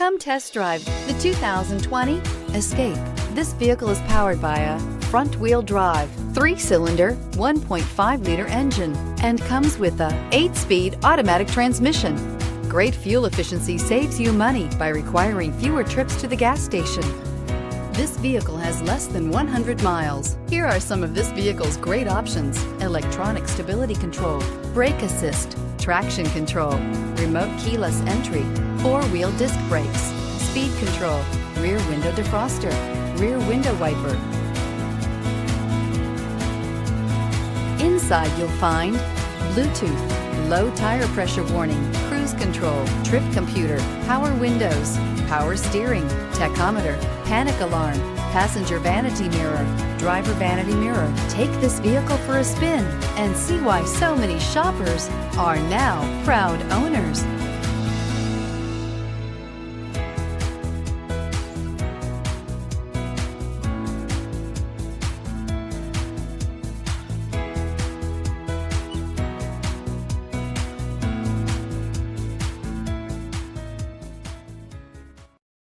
Come test drive the 2020 Escape. This vehicle is powered by a front-wheel drive, 3-cylinder, 1.5-liter engine, and comes with a 8-speed automatic transmission. Great fuel efficiency saves you money by requiring fewer trips to the gas station. This vehicle has less than 100 miles. Here are some of this vehicle's great options: electronic stability control, brake assist, traction control, remote keyless entry, 4-wheel disc brakes, speed control, rear window defroster, rear window wiper. Inside you'll find Bluetooth, low tire pressure warning, cruise control, trip computer, power windows, power steering, tachometer, panic alarm, passenger vanity mirror, driver vanity mirror. Take this vehicle for a spin and see why so many shoppers are now proud owners.